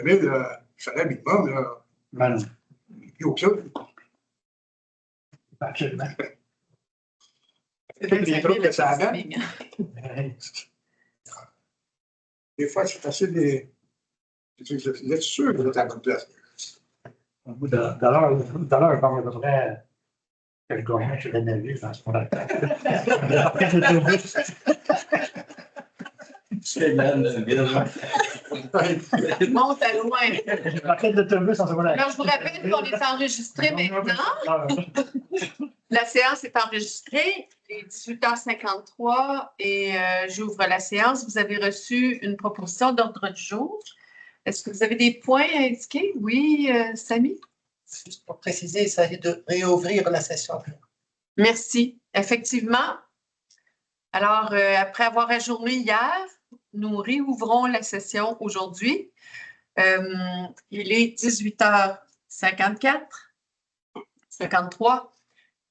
2000, salaire minimum, là. Ben non. Plus haut que ça. Absolument. Les trucs que ça amène. Des fois, c'est facile d'être sûr que vous êtes à la bonne place. Dans l'heure, il parle à peu près que je gagnais chez Renaville dans ce moment-là. C'est mal, Monte à loin. Je partais de l'autobus en ce moment-là. Alors, je vous rappelle qu'on est enregistré maintenant. La séance est enregistrée. Il est 18h53 et j'ouvre la séance. Vous avez reçu une proposition d'ordre du jour. Est-ce que vous avez des points à indiquer? Oui, Samy? Juste pour préciser, il s'agit de réouvrir la session. Merci. Effectivement. Alors, après avoir ajourné hier, nous réouvrons la session aujourd'hui. Il est 18h54, 53.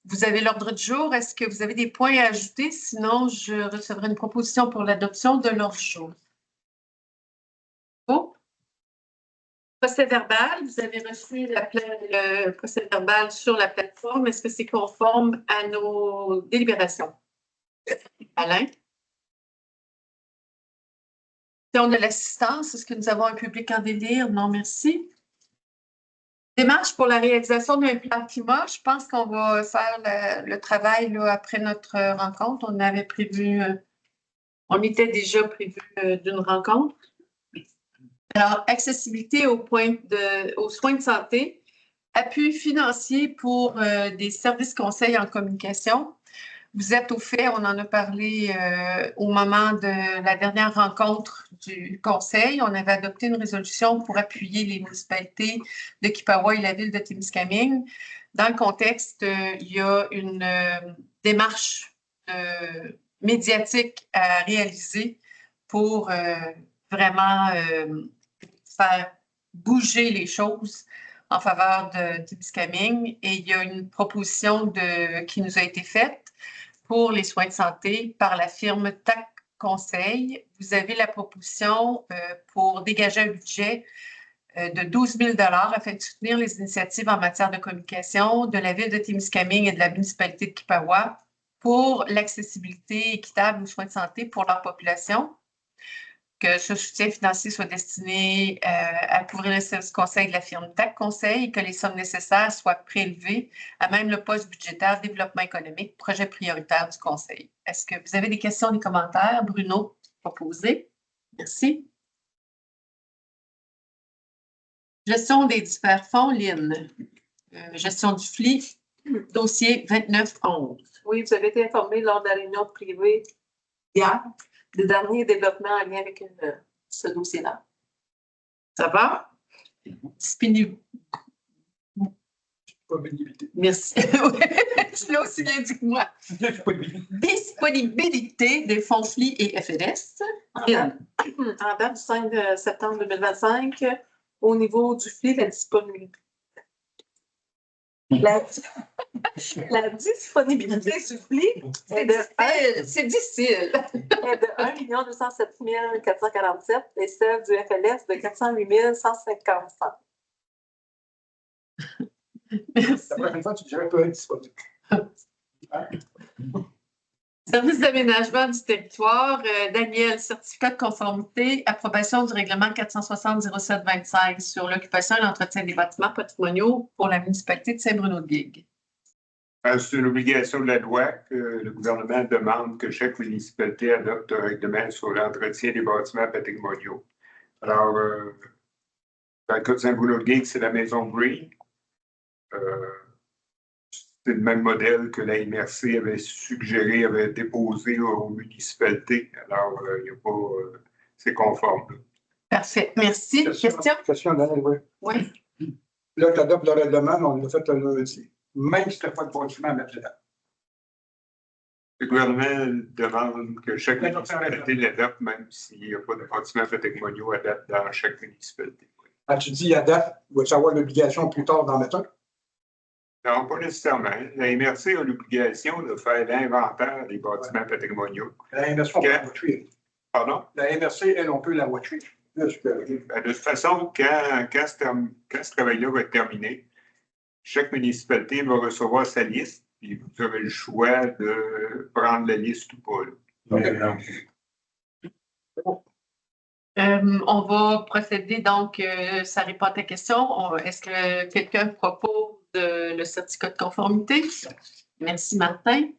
Vous avez l'ordre du jour. Est-ce que vous avez des points à ajouter? Sinon, je recevrai une proposition pour l'adoption de l'ordre du jour. Oh. Procès-verbal, vous avez reçu le procès-verbal sur la plateforme. Est-ce que c'est conforme à nos délibérations? Alain? Question de l'assistance, est-ce que nous avons un public en délire? Non, merci. Démarche pour la réalisation d'un plan climat. Je pense qu'on va faire le travail là, après notre rencontre. On avait prévu, on était déjà prévu d'une rencontre. Alors, accessibilité aux soins de santé, appui financier pour des services conseils en communication. Vous êtes au fait, on en a parlé au moment de la dernière rencontre du Conseil. On avait adopté une résolution pour appuyer les municipalités de Kipawa et la ville de Témiscamingue. Dans le contexte, il y a une démarche médiatique à réaliser pour vraiment faire bouger les choses en faveur de Témiscamingue. Et il y a une proposition qui nous a été faite pour les soins de santé par la firme TAC Conseil. Vous avez la proposition pour dégager un budget de 12 000 afin de soutenir les initiatives en matière de communication de la ville de Témiscamingue et de la municipalité de Kipawa pour l'accessibilité équitable aux soins de santé pour leur population. Que ce soutien financier soit destiné à couvrir le service conseil de la firme TAC Conseil et que les sommes nécessaires soient prélevées à même le poste budgétaire développement économique, projet prioritaire du conseil. Est-ce que vous avez des questions, des commentaires? Bruno, proposé. Merci. Gestion des divers fonds, Lynn. Gestion du FLI, dossier 2911. Oui, vous avez été informé lors de la réunion privée hier des derniers développements en lien avec ce dossier-là. Ça va? Disponibilité. Merci. Tu l'as aussi bien dit que moi. Disponibilité des fonds FLI et FLS. En date du 5 septembre 2025, au niveau du FLI, la disponibilité. La disponibilité du FLI est de C'est difficile. est de 1 207 447 et celle du FLS de 408 155. Merci. La prochaine fois, tu dirais pas être disponible. Service d'aménagement du territoire, Daniel, certificat de conformité, approbation du règlement 460-07-25 sur l'occupation et l'entretien des bâtiments patrimoniaux pour la municipalité de Saint-Bruno-de-Guigues. C'est une obligation de la loi que le gouvernement demande que chaque municipalité adopte un règlement sur l'entretien des bâtiments patrimoniaux. Alors, dans le cas de Saint-Bruno-de-Guigues, c'est la maison Green. C'est le même modèle que la MRC avait suggéré, avait déposé aux municipalités. Alors, il n'y a pas. C'est conforme. Là. Parfait. Merci. Question, Daniel, oui. Oui. Là, tu adoptes le règlement, on l'a fait le lundi. Même si tu n'as pas de bâtiment à mettre dedans. Le gouvernement demande que chaque municipalité l'adopte, même s'il n'y a pas de bâtiments patrimoniaux à date dans chaque municipalité. Ah, tu dis à date, vas-tu avoir l'obligation plus tard d'en mettre un? Non, pas nécessairement. La MRC a l'obligation de faire l'inventaire des bâtiments patrimoniaux. La MRC, on peut tuer. Pardon? La MRC, elle, on peut la watcher. Là, Ben, de toute façon, quand ce travail-là va être terminé, chaque municipalité va recevoir sa liste, puis vous aurez le choix de prendre la liste ou pas. Là. On va procéder donc, ça répond à ta question. Est-ce que quelqu'un propose le certificat de conformité? Merci, Martin.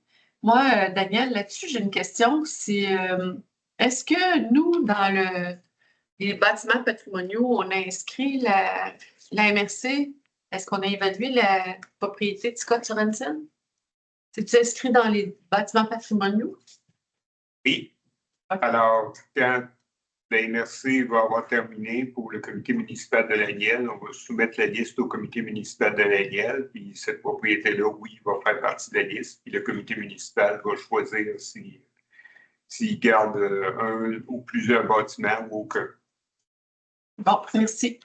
Moi, Daniel, là-dessus, j'ai une question. Est-ce que nous, dans les bâtiments patrimoniaux, on a inscrit la MRC? Est-ce qu'on a évalué la propriété de Scott Sorensen? C'est-tu inscrit dans les bâtiments patrimoniaux? Oui. Okay. Alors, quand la MRC va avoir terminé pour le comité municipal de la Nielle, on va soumettre la liste au comité municipal de la Nielle, puis cette propriété-là, oui, va faire partie de la liste, puis le comité municipal va choisir s'il garde un ou plusieurs bâtiments ou aucun. Bon, merci.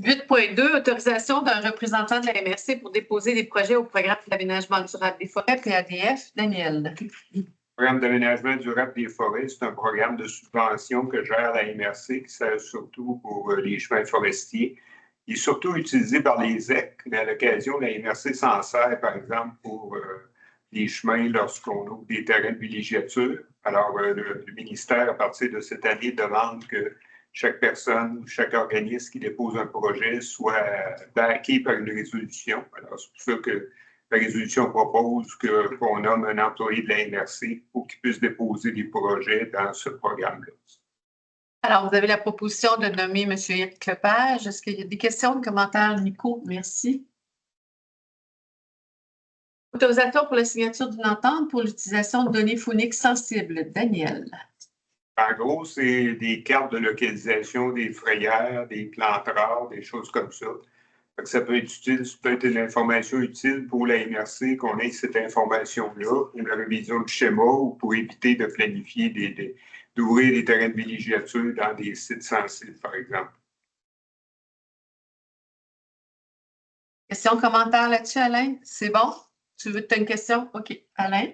8.2, autorisation d'un représentant de la MRC pour déposer des projets au programme d'aménagement durable des forêts, PADF. Daniel. Le programme d'aménagement durable des forêts, c'est un programme de subvention que gère la MRC qui sert surtout pour les chemins forestiers. Il est surtout utilisé par les ZEC, mais à l'occasion, la MRC s'en sert, par exemple, pour les chemins lorsqu'on ouvre des terrains de villégiature. Alors, le ministère, à partir de cette année, demande que chaque personne, chaque organisme qui dépose un projet soit backé par une résolution. Alors, c'est pour ça que la résolution propose qu'on nomme un employé de la MRC pour qu'il puisse déposer des projets dans ce programme-là. Alors, vous avez la proposition de nommer M. Éric Lepage. Est-ce qu'il y a des questions, des commentaires? Nico, merci. Autorisation pour la signature d'une entente pour l'utilisation de données phoniques sensibles. Daniel. En gros, c'est des cartes de localisation, des frayères, des plantards, des choses comme ça. Ça peut être utile, ça peut être une information utile pour la MRC qu'on ait cette information-là pour la révision du schéma ou pour éviter de planifier d'ouvrir des terrains de villégiature dans des sites sensibles, par exemple. Question, commentaire là-dessus, Alain? C'est bon? Tu as une question? OK. Alain?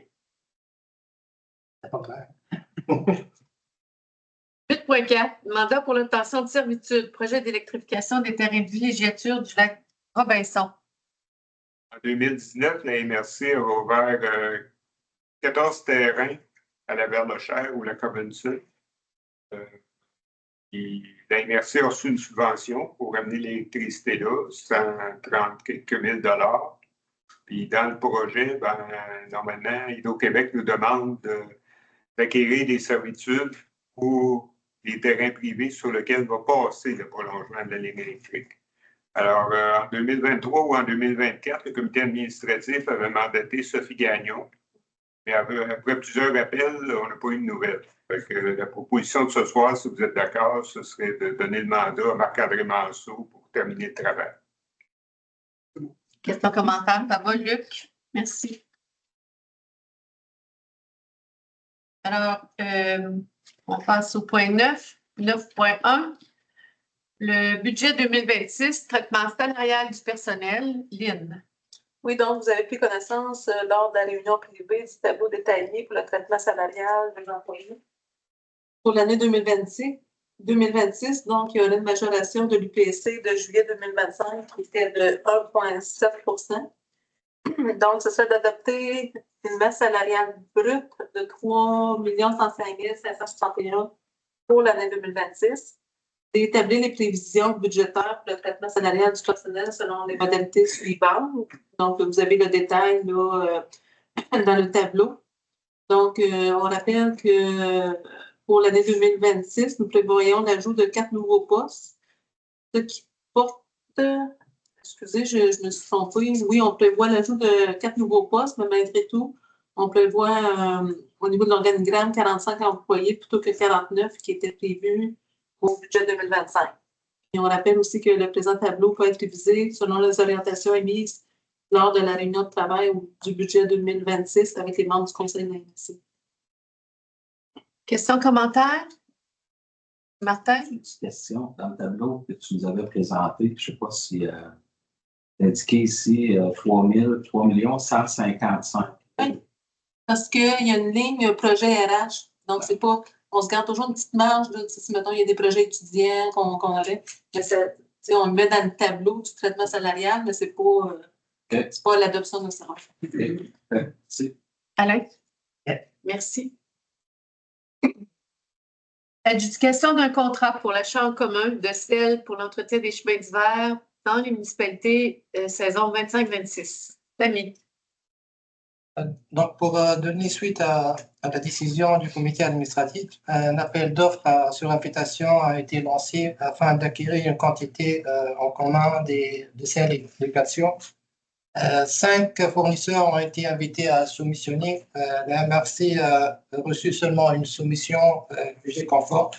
C'est pas clair. 8.4, mandat pour l'obtention de servitude, projet d'électrification des terrains de villégiature du lac Robinson. En 2019, la MRC a ouvert 14 terrains à la Verlochère ou la Robinson. La MRC a reçu une subvention pour amener l'électricité là, 130 quelques mille dollars. Puis dans le projet, normalement, Hydro-Québec nous demande d'acquérir des servitudes pour les terrains privés sur lesquels va passer le prolongement de la ligne électrique. Alors, en 2023 ou en 2024, le comité administratif avait mandaté Sophie Gagnon. Mais après plusieurs appels, on n'a pas eu de nouvelles. La proposition de ce soir, si vous êtes d'accord, ce serait de donner le mandat à Marc-André Manceau pour terminer le travail. Question, commentaire? Ça va, Luc? Merci. Alors, on passe au point 9, 9.1. Le budget 2026, traitement salarial du personnel. Lynn. Oui, donc vous avez pris connaissance lors de la réunion privée du tableau détaillé pour le traitement salarial des employés. Pour l'année 2026, donc il y aura une majoration de l'UPC de juillet 2025 qui était de 1,7 %. Donc, ce serait d'adopter une masse salariale brute de 3 105 561 pour l'année 2026. D'établir les prévisions budgétaires pour le traitement salarial du personnel selon les modalités suivantes. Donc, vous avez le détail là, dans le tableau. Donc, on rappelle que pour l'année 2026, nous prévoyons l'ajout de 4 nouveaux postes, ce qui porte, excusez, je me suis trompée, oui, on prévoit l'ajout de 4 nouveaux postes, mais malgré tout, on prévoit au niveau de l'organigramme 45 employés plutôt que 49 qui étaient prévus au budget 2025. Et on rappelle aussi que le présent tableau peut être révisé selon les orientations émises lors de la réunion de travail du budget 2026 avec les membres du Conseil de la MRC. Question, commentaire? Martin? Une petite question. Dans le tableau que tu nous avais présenté, je ne sais pas si tu as indiqué ici 3 155 000. Oui, parce qu'il y a une ligne projet RH. Donc, ce n'est pas on se garde toujours une petite marge, là, si mettons, il y a des projets étudiants qu'on aurait, mais on le met dans le tableau du traitement salarial, mais c'est pas l'adoption de salaire. C'est Alain? Ouais. Merci. Adjudication d'un contrat pour l'achat en commun de sel pour l'entretien des chemins d'hiver dans les municipalités saison 25-26. Tammy. Donc, pour donner suite à la décision du comité administratif, un appel d'offres sur invitation a été lancé afin d'acquérir une quantité en commun de sel et d'application. 5 fournisseurs ont été invités à soumissionner. La MRC a reçu seulement une soumission jugée conforme,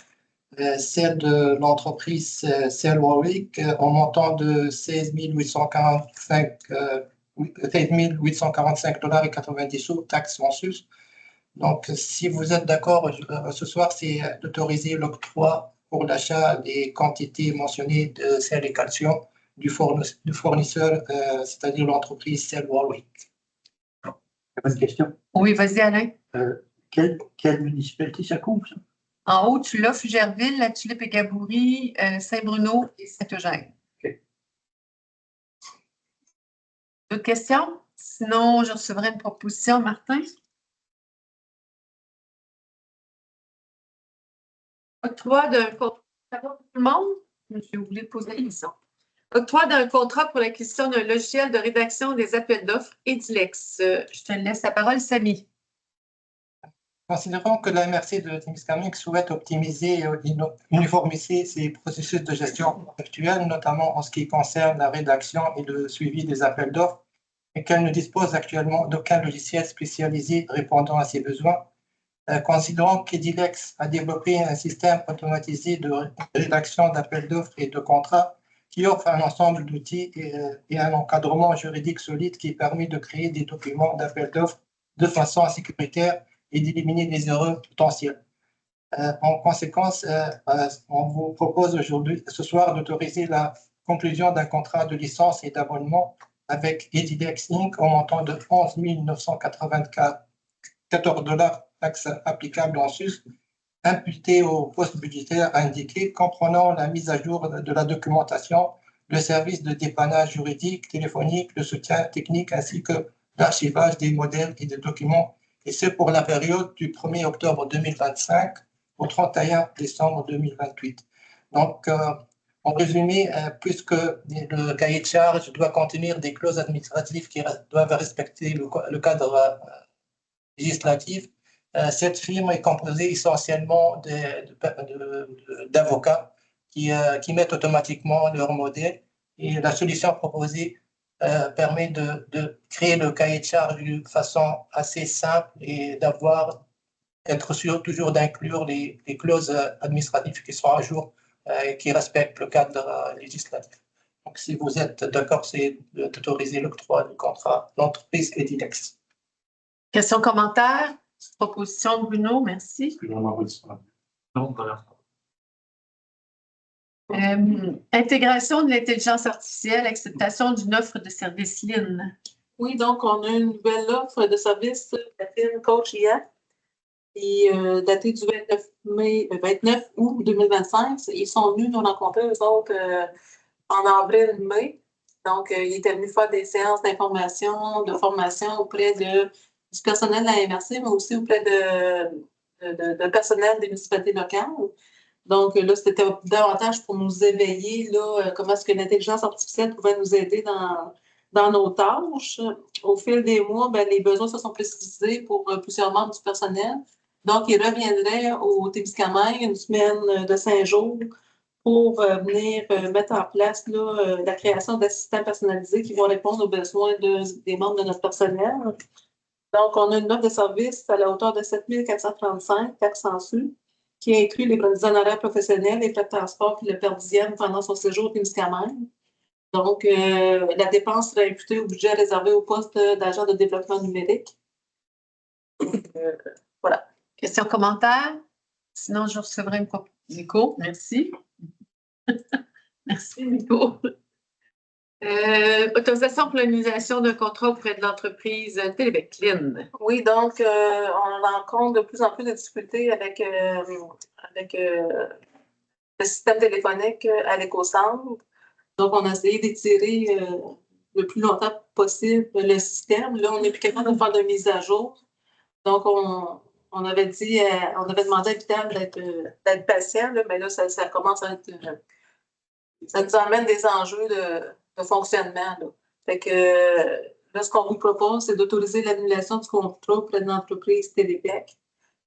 celle de l'entreprise Cell Warwick, en montant de 16 845,90 $, taxes en sus. Donc, si vous êtes d'accord ce soir, c'est d'autoriser l'octroi pour l'achat des quantités mentionnées de sel et calcium du fournisseur, c'est-à-dire l'entreprise Cell Warwick. Bonne question. Oui, vas-y, Alain. Quelle municipalité ça couvre, ça? En haut, tu l'as, Fugerville, La Tulipe et Gaboury, Saint-Bruno et Saint-Eugène. OK. D'autres questions? Sinon, je recevrai une proposition, Martin. Octroi d'un contrat. Ça va pour tout le monde? J'ai oublié de poser la question. Octroi d'un contrat pour l'acquisition d'un logiciel de rédaction des appels d'offres Edilex. Je te laisse la parole, Samy. Considérant que la MRC de Témiscamingue souhaite optimiser et uniformiser ses processus de gestion actuels, notamment en ce qui concerne la rédaction et le suivi des appels d'offres, et qu'elle ne dispose actuellement d'aucun logiciel spécialisé répondant à ses besoins, considérant qu'Edilex a développé un système automatisé de rédaction d'appels d'offres et de contrats qui offre un ensemble d'outils et un encadrement juridique solide qui permet de créer des documents d'appels d'offres de façon sécuritaire et d'éliminer les erreurs potentielles. En conséquence, on vous propose ce soir d'autoriser la conclusion d'un contrat de licence et d'abonnement avec Edilex Inc. au montant de 11 994 $, taxes applicables en sus, imputé au poste budgétaire indiqué, comprenant la mise à jour de la documentation, le service de dépannage juridique, téléphonique, le soutien technique ainsi que l'archivage des modèles et des documents, et ce pour la période du 1er octobre 2025 au 31 décembre 2028. Donc, en résumé, puisque le cahier de charge doit contenir des clauses administratives qui doivent respecter le cadre législatif, cette firme est composée essentiellement d'avocats qui mettent automatiquement leur modèle, et la solution proposée permet de créer le cahier de charge de façon assez simple et être sûr toujours d'inclure les clauses administratives qui sont à jour et qui respectent le cadre législatif. Donc, si vous êtes d'accord, c'est d'autoriser l'octroi du contrat d'entreprise Edilex. Questions, commentaires? Proposition, Bruno, merci. C'est vraiment pas disponible. Non, voilà. Intégration de l'intelligence artificielle, acceptation d'une offre de service Lynn. Oui, donc on a une nouvelle offre de service de la firme Coach IA, et datée du 29 août 2025. Ils sont venus nous rencontrer, eux autres, en avril-mai. Donc, ils étaient venus faire des séances d'information, de formation auprès du personnel de la MRC, mais aussi auprès de personnel des municipalités locales. Donc, là, c'était davantage pour nous éveiller, là, comment est-ce que l'intelligence artificielle pouvait nous aider dans nos tâches. Au fil des mois, ben, les besoins se sont précisés pour plusieurs membres du personnel. Donc, ils reviendraient au Témiscamingue une semaine de 5 jours pour venir mettre en place là, la création d'assistants personnalisés qui vont répondre aux besoins des membres de notre personnel. Donc, on a une offre de service à la hauteur de 7 435, taxes en sus, qui inclut les honoraires professionnels, les frais de transport et le per dixième pendant son séjour au Témiscamingue. Donc, la dépense sera imputée au budget réservé au poste d'agent de développement numérique. Voilà. Questions, commentaires? Sinon, je recevrai une proposition. Nico, merci. Merci, Nico. Autorisation pour l'annulation d'un contrat auprès de l'entreprise Télébec. Lynn. Oui, donc, on rencontre de plus en plus de difficultés avec le système téléphonique à l'éco-centre. Donc, on a essayé d'étirer le plus longtemps possible le système. Là, on n'est plus capable de faire de mise à jour. Donc, on avait dit, on avait demandé à Vital d'être patient, là, mais là, ça commence à être. Ça nous emmène des enjeux de fonctionnement. Là. Fait que là, ce qu'on vous propose, c'est d'autoriser l'annulation du contrat auprès de l'entreprise Télépec.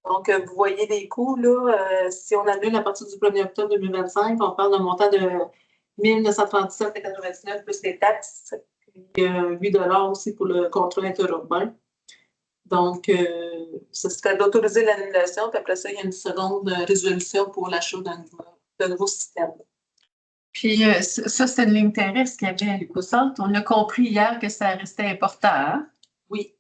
Donc, vous voyez les coûts, là. Si on annule à partir du 1er octobre 2025, on parle d'un montant de 1 937,99 plus les taxes. Il y a 8 $ aussi pour le contrat interurbain. Donc, ce serait d'autoriser l'annulation, puis après ça, il y a une seconde résolution pour l'achat d'un nouveau système. Puis ça, c'est une ligne terrestre qu'il y avait à l'Écocentre. On a compris hier que ça restait important. Hein? Oui.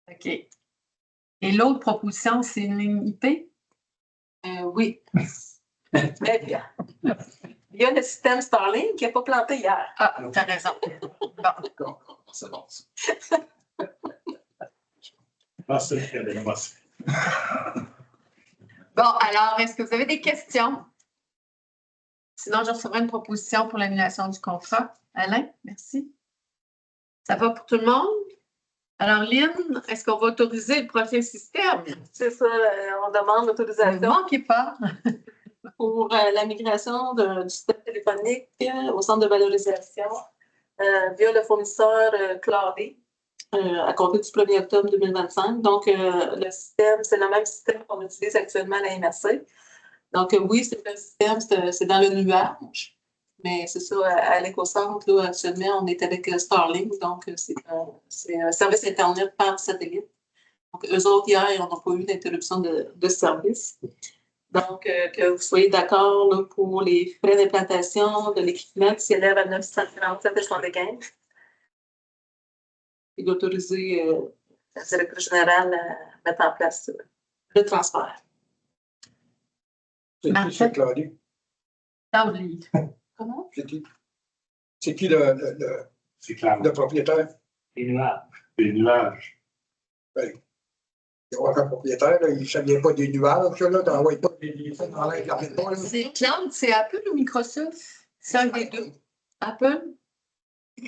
OK. Et l'autre proposition, c'est une ligne IP? Oui. Très bien. Il y a le système Starlink qui n'a pas planté hier. Ah, tu as raison. Bon. C'est bon. Ah, c'est très bien. Bon, alors, est-ce que vous avez des questions? Sinon, je recevrai une proposition pour l'annulation du contrat. Alain, merci. Ça va pour tout le monde? Alors, Lynn, est-ce qu'on va autoriser le prochain système? C'est ça, on demande Ne l'autorisation manquez pas. pour la migration du système téléphonique au centre de valorisation via le fournisseur Claudie à compter du 1er octobre 2025. Donc, le système, c'est le même système qu'on utilise actuellement à la MRC. Donc, oui, c'est un système, c'est dans le nuage, mais c'est ça, à l'éco-centre, là, actuellement, on est avec Starlink, donc c'est un service Internet par satellite. Donc, eux autres, hier, ils n'ont pas eu d'interruption de service. Donc, que vous soyez d'accord là, pour les frais d'implantation de l'équipement qui s'élèvent à 947,75 et d'autoriser la directrice générale à mettre en place le transfert. C'est qui, c'est Claudie? Claudie. Comment? C'est qui C'est clair. le propriétaire? Les nuages. Les nuages. Il y a aucun propriétaire, là, il ne savait pas des nuages, là, d'envoyer pas des dans l'air, regardez pas, là. C'est Cloud, c'est Apple ou Microsoft? C'est un des deux. Apple? C'est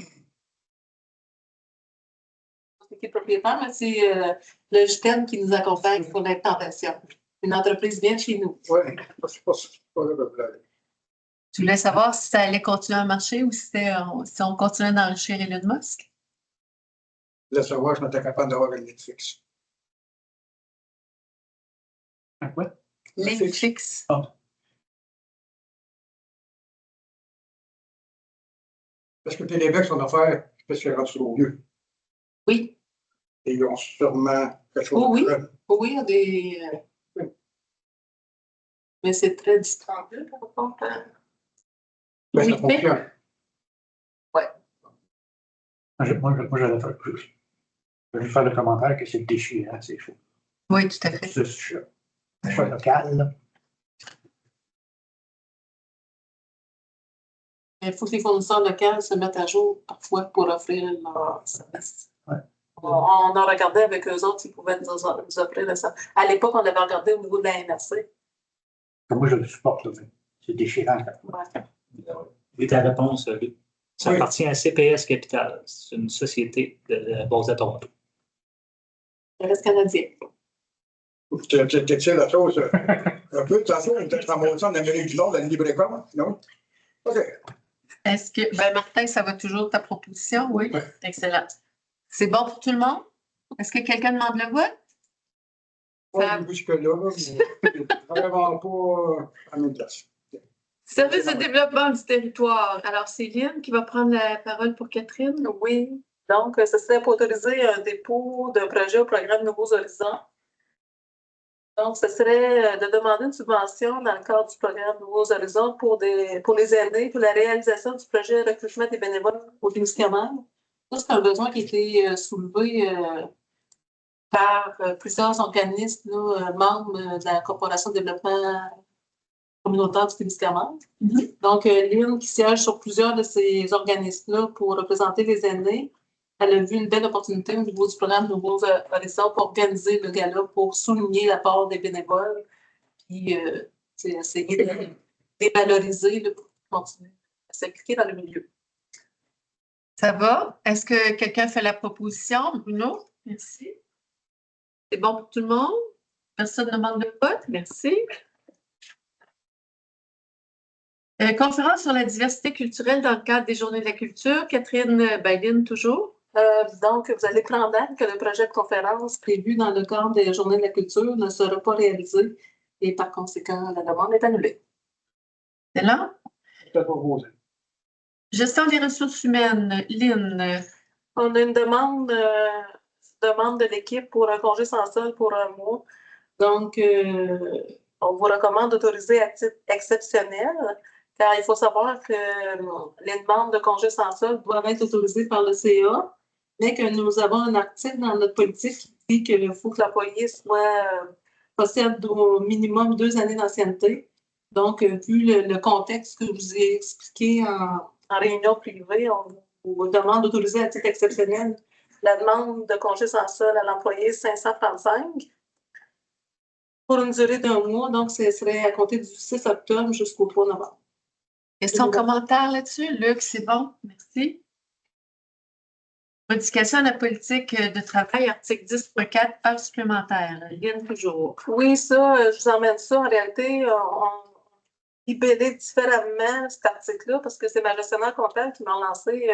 qui le propriétaire, mais c'est le GTN qui nous accompagne pour l'implantation. Une entreprise bien chez nous. Oui, c'est pas là le problème. Tu voulais savoir si ça allait continuer à marcher ou si on continuait d'enrichir Elon Musk? Je voulais savoir si on était capable d'avoir une ligne fixe. Un quoi? Ligne fixe. Parce que Télébec, son affaire, parce qu'elle rentre trop vieux. Oui. Et ils ont sûrement quelque chose Oh oui. de jeune. Oui, il y a des. Mais c'est très dispendieux par rapport à. Mais ça Oui, mais- fonctionne. Moi, j'allais faire plus. Je vais faire le commentaire que c'est déchirant, c'est faux. Oui, tout à fait. C'est choix local, là. Il faut que les fournisseurs locaux se mettent à jour parfois pour offrir leur service. Ouais. On a regardé avec eux autres s'ils pouvaient nous offrir ça. À l'époque, on avait regardé au niveau de la MRC. Moi, je le supporte, là, mais c'est déchirant. Ouais. Oui, ta réponse, Luc. Ça Oui. appartient à CPS Capital. C'est une société basée à Toronto. Le reste canadien. C'était la chose. Un peu de toute façon, on était ramassé en Amérique du Nord, la libre-école, non? OK. Est-ce que, Martin, ça va toujours ta proposition? Oui. Oui. Excellent. C'est bon pour tout le monde? Est-ce que quelqu'un demande le vote? Pas jusque-là, mais vraiment pas à même place. Service de développement du territoire. Alors, c'est Lynn qui va prendre la parole pour Catherine. Oui. Donc, ce serait pour autoriser un dépôt d'un projet au programme Nouveaux Horizons. Donc, ce serait de demander une subvention dans le cadre du programme Nouveaux Horizons pour les aider pour la réalisation du projet recrutement des bénévoles au Témiscamingue. Ça, c'est un besoin qui a été soulevé par plusieurs organismes là, membres de la Corporation de développement communautaire du Témiscamingue. Donc, Lynn, qui siège sur plusieurs de ces organismes-là pour représenter les aînés, elle a vu une belle opportunité au niveau du programme Nouveaux Horizons pour organiser le gala pour souligner l'apport des bénévoles, puis essayer de les valoriser là, pour continuer à s'impliquer dans le milieu. Ça va? Est-ce que quelqu'un fait la proposition? Bruno? Merci. C'est bon pour tout le monde? Personne ne demande de vote? Merci. Conférence sur la diversité culturelle dans le cadre des Journées de la culture. Catherine Bailin, toujours. Donc, vous allez prendre acte que le projet de conférence prévu dans le cadre des Journées de la culture ne sera pas réalisé et par conséquent, la demande est annulée. C'est là? C'est proposé. Gestion des ressources humaines. Lynn. On a une demande de l'équipe pour un congé sans solde pour un mois. Donc, on vous recommande d'autoriser à titre exceptionnel, car il faut savoir que les demandes de congé sans solde doivent être autorisées par le CA, mais que nous avons un article dans notre politique qui dit qu'il faut que l'employé possède au minimum 2 années d'ancienneté. Donc, vu le contexte que je vous ai expliqué en réunion privée, on vous demande d'autoriser à titre exceptionnel la demande de congé sans solde à l'employé 535 pour une durée d'1 mois. Donc, ce serait à compter du 6 octobre jusqu'au 3 novembre. Question, commentaire là-dessus? Luc, c'est bon? Merci. Modification à la politique de travail, article 10.4, heures supplémentaires. Lynn, toujours. Oui, ça, je vous emmène ça. En réalité, on libellé différemment cet article-là parce que c'est ma gestionnaire comptable qui m'a lancé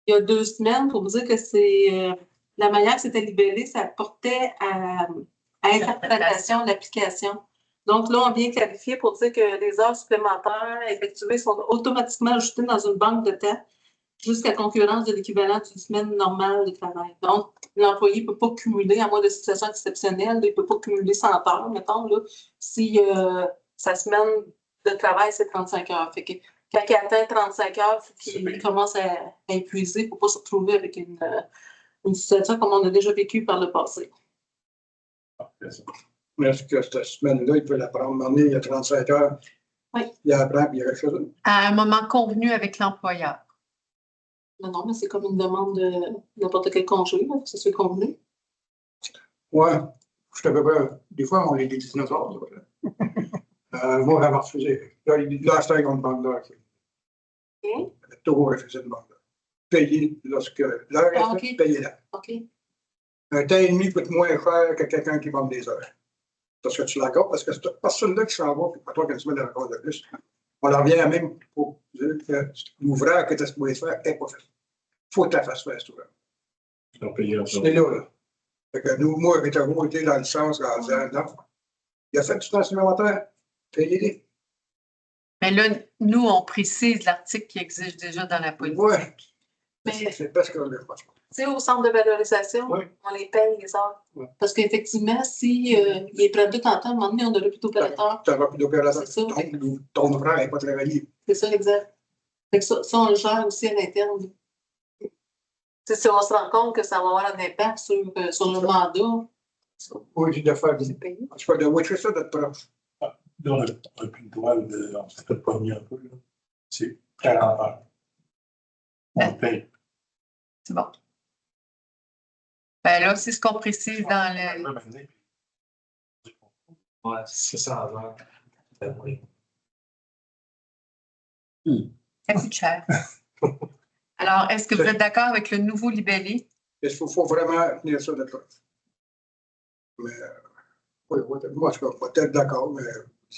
il y a 2 semaines pour vous dire que c'est la manière que c'était libellé, ça portait à interprétation de l'application. Donc là, on vient clarifier pour dire que les heures supplémentaires effectuées sont automatiquement ajoutées dans une banque de temps jusqu'à concurrence de l'équivalent d'une semaine normale de travail. Donc, l'employé ne peut pas cumuler, à moins de situation exceptionnelle, il ne peut pas cumuler 100 heures, mettons, là, si sa semaine de travail, c'est 35 heures. Fait que quand il atteint 35 heures, il faut qu'il commence à épuiser pour ne pas se retrouver avec une situation comme on a déjà vécu par le passé. Mais est-ce que cette semaine-là, il peut la prendre? Maintenant, il y a 35 heures. Oui. Il apprend, puis il reste là. À un moment convenu avec l'employeur. Non, mais c'est comme une demande de n'importe quel congé, là, c'est ce convenu. Oui, je suis à peu près. Des fois, on est des 19 heures. Moi, j'avais refusé. Là, c'est un banque d'heures. OK. Toujours refusé une banque d'heures. Payer lorsque l'heure est faite, payer là. OK. Un temps et demi coûte moins cher que quelqu'un qui vend des heures. Parce que tu l'accordes, parce que cette personne-là qui s'en va, puis pas toi qu'une semaine encore de plus, on en revient à même pour dire que l'ouvrage que tu as supposé faire n'est pas fait. Il faut que tu la fasses faire, cet ouvrage. C'est là. Fait que nous, moi, j'ai toujours été dans le sens en disant, non, il a fait du temps supplémentaire, payez-les. Mais là, nous, on précise l'article qui existe déjà dans la politique. Oui. Mais c'est parce que je pense. tu sais, au centre de valorisation, Oui. on les paye les heures. Oui. Parce qu'effectivement, si ils prennent tout en temps, à un moment donné, on n'aurait plus d'opérateurs. Tu n'auras plus d'opérateur. C'est ça. Donc, ton ouvrage n'est pas travaillé. C'est ça, exact. Fait que ça, on le gère aussi à l'interne. Si on se rend compte que ça va avoir un impact sur le mandat, Oui, de faire c'est payé. En tout cas, de watcher ça d'être proche. Là, on a plus le droit, on s'est fait pogner un peu. Là. C'est 40 heures. On paye. C'est bon. Ben là, c'est ce qu'on précise dans le. Ouais, 600 heures. Oui. Ça coûte cher. Alors, est-ce que vous êtes d'accord avec le nouveau libellé? Il faut vraiment tenir ça de proche. Mais, oui, moi, je suis peut-être d'accord, mais.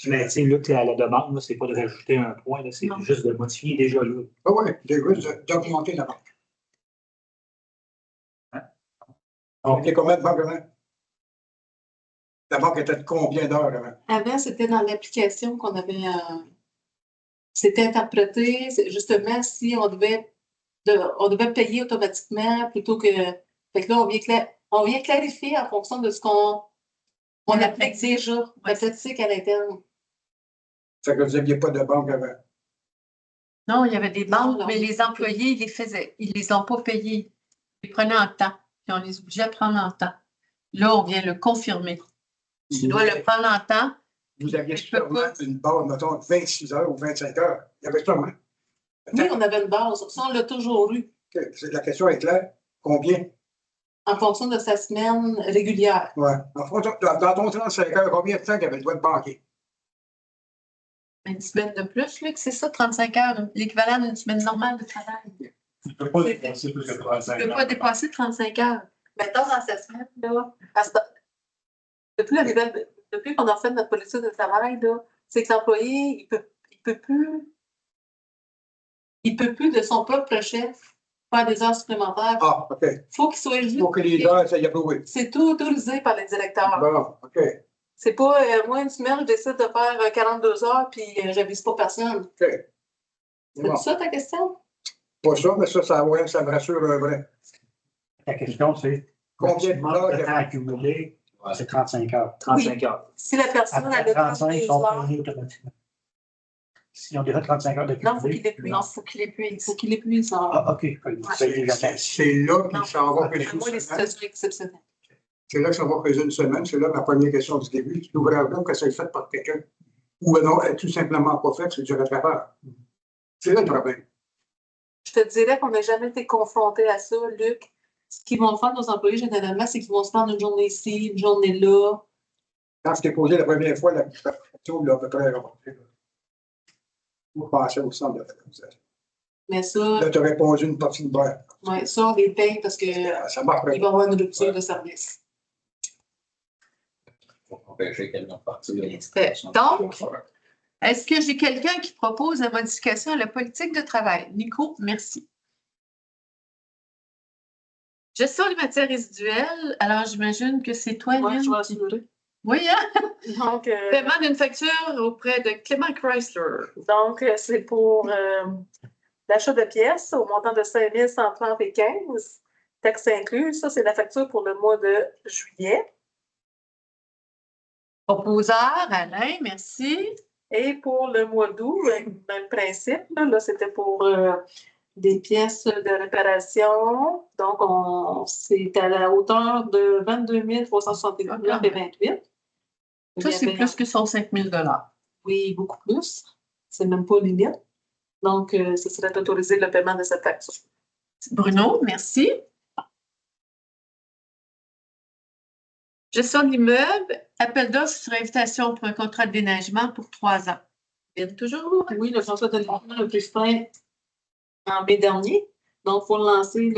Mais tu sais, Luc, la demande, c'est pas de rajouter un point, c'est juste de modifier déjà là. Ah oui, j'ai juste d'augmenter la banque. On était combien de banques avant? La banque était de combien d'heures avant? Avant, c'était dans l'application qu'on avait. C'était interprété, justement, si on devait payer automatiquement plutôt que. Fait que là, on vient clarifier en fonction de ce qu'on applique déjà, la statistique à l'interne. Fait que vous n'aviez pas de banque avant. Non, il y avait des banques, Non. mais les employés, ils les faisaient. Ils les ont pas payés. Ils prenaient en temps. Puis on les obligeait à prendre en temps. Là, on vient le confirmer. Tu dois le prendre en temps, vous aviez Je peux sûrement pas. une barre, mettons, de 26 heures ou 25 heures. Il y avait sûrement. Oui, on avait une base. Ça, on l'a toujours eu, La question est claire. Combien? en fonction de sa semaine régulière. Ouais. Dans ton 35 heures, combien de temps qu'il y avait le droit de banquer? Une semaine de plus, Luc, c'est ça, 35 heures, l'équivalent d'une semaine normale de travail. Tu ne peux pas dépasser plus que 35 Tu ne peux ans. pas dépasser 35 heures. Mettons dans cette semaine, là. Depuis qu'on a fait notre politique de travail, là, c'est que l'employé, il peut plus de son propre chef faire des heures supplémentaires. Ah, OK. Il faut qu'il soit Il faut que les heures, ça y a prouvé. C'est tout autorisé par les directeurs. Bon, OK. C'est pas, moi, une semaine, je décide de faire 42 heures, puis j'avise pas personne. OK. C'est C'est bon. ça ta question? Pas ça, mais ça me rassure un vrai. La question, c'est Combien de maximum temps de temps accumulé, c'est 35 heures. 35 heures. Si la personne Après a le 35, ils 32 sont heures, payés automatiquement. S'ils ont déjà 35 heures non, il faut d'accumulé. qu'il épuise. Non, il faut qu'il épuise. Il faut qu'il épuise. Ah, OK. C'est là qu'il s'en va À peser une moins des semaine. situations exceptionnelles. C'est là que ça va peser une semaine. C'est là ma première question du début. C'est l'ouvrage que c'est fait par quelqu'un. Ou non, elle n'est tout simplement pas faite, c'est du rattrapage. C'est là le problème. Je te dirais qu'on n'a jamais été confronté à ça, Luc. Ce qu'ils vont faire, nos employés, généralement, c'est qu'ils vont se prendre une journée ici, une journée là. Quand je t'ai posé la première fois, la question là, à peu près rapportée. Vous pensez au centre de la. Mais ça, Là, tu as répondu une partie de bain. ouais, ça, on les paye parce qu'il Ça marche va y pas. avoir une rupture de service. Pour empêcher quelqu'un de partir. Donc, est-ce que j'ai quelqu'un qui propose la modification à la politique de travail? Nico, merci. Gestion des matières résiduelles. Alors, j'imagine que c'est toi, Moi, Lynn, je vais qui- assurer. Oui, hein? Donc, Paiement d'une facture auprès de Clément Chrysler. c'est pour l'achat de pièces au montant de 5 130,15 $, taxes incluses. Ça, c'est la facture pour le mois de juillet. Proposeur, Alain, merci. Et pour le mois d'août, même principe. Là, c'était pour des pièces de réparation. Donc, c'est à la hauteur de 22 369,28 $. Ça, c'est plus que son 5 000 $. Oui, beaucoup plus. C'est même pas limite. Donc, ce serait autorisé le paiement de cette facture. Bruno, merci. Gestion de l'immeuble, appel d'offres sur invitation pour un contrat de déneigement pour 3 ans. Bien toujours. Oui, le contrat de déneigement a pris fin en mai dernier. Donc, il faut lancer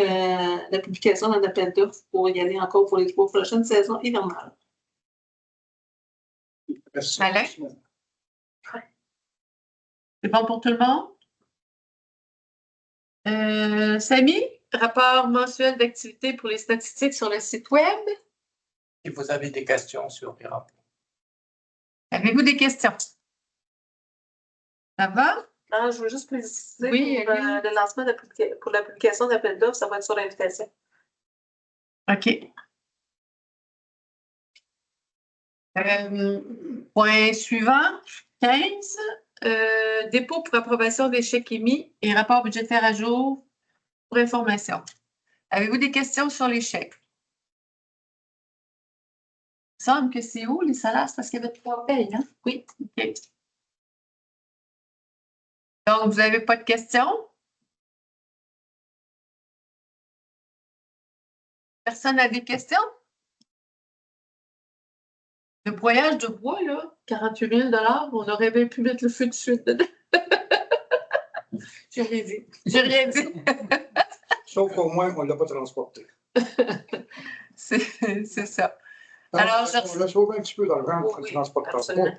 la publication d'un appel d'offres pour y aller encore pour les 3 prochaines saisons hivernales. Alain? C'est bon pour tout le monde? Samy, rapport mensuel d'activité pour les statistiques sur le site web. Si vous avez des questions sur les rapports. Avez-vous des questions? Ça va? Ah, je veux juste préciser Oui, pour allez. le lancement pour la publication d'appel d'offres, ça va être sur l'invitation. OK. Point suivant, 15. Dépôt pour approbation des chèques émis et rapport budgétaire à jour pour information. Avez-vous des questions sur les chèques? Il me semble que c'est où les salaires? C'est parce qu'il y avait 3 payes, hein? Oui. OK. Donc, vous n'avez pas de questions? Personne n'a des questions? Le broyage de bois, là, 48 000 $, on aurait bien pu mettre le feu de suite dedans. J'ai rien dit. J'ai rien dit. Sauf qu'au moins, on ne l'a pas transporté. C'est ça. Alors, on l'a sauvé un petit peu dans le vent pour le transporter. Absolument.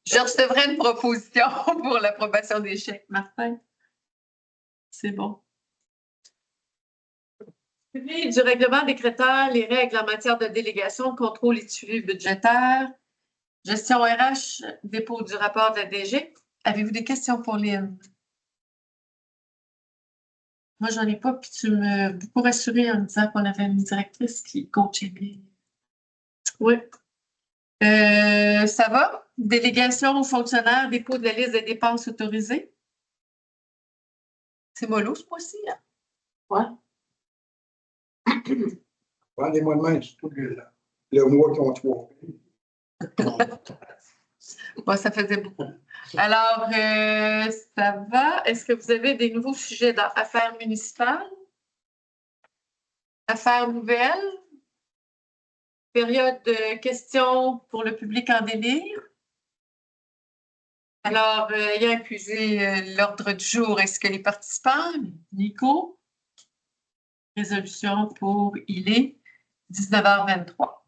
Je recevrai une proposition pour l'approbation des chèques. Martin? C'est bon. Suivi du règlement décrétant les règles en matière de délégation, contrôle et de suivi budgétaire. Gestion RH, dépôt du rapport de la DG. Avez-vous des questions pour Lynn? Moi, j'en ai pas, puis tu m'as beaucoup rassuré en me disant qu'on avait une directrice qui coachait bien. Oui. Ça va? Délégation aux fonctionnaires, dépôt de la liste des dépenses autorisées. C'est mollo, ce mois-ci, hein? Ouais. Rendez-moi de main, c'est tout le mois qui ont 3. Bon, ça faisait beaucoup. Alors, ça va. Est-ce que vous avez des nouveaux sujets dans affaires municipales? Affaires nouvelles? Période de questions pour le public en délire? Alors, ayant épuisé l'ordre du jour, est-ce que les participants, Nico, résolution pour il est 19h23.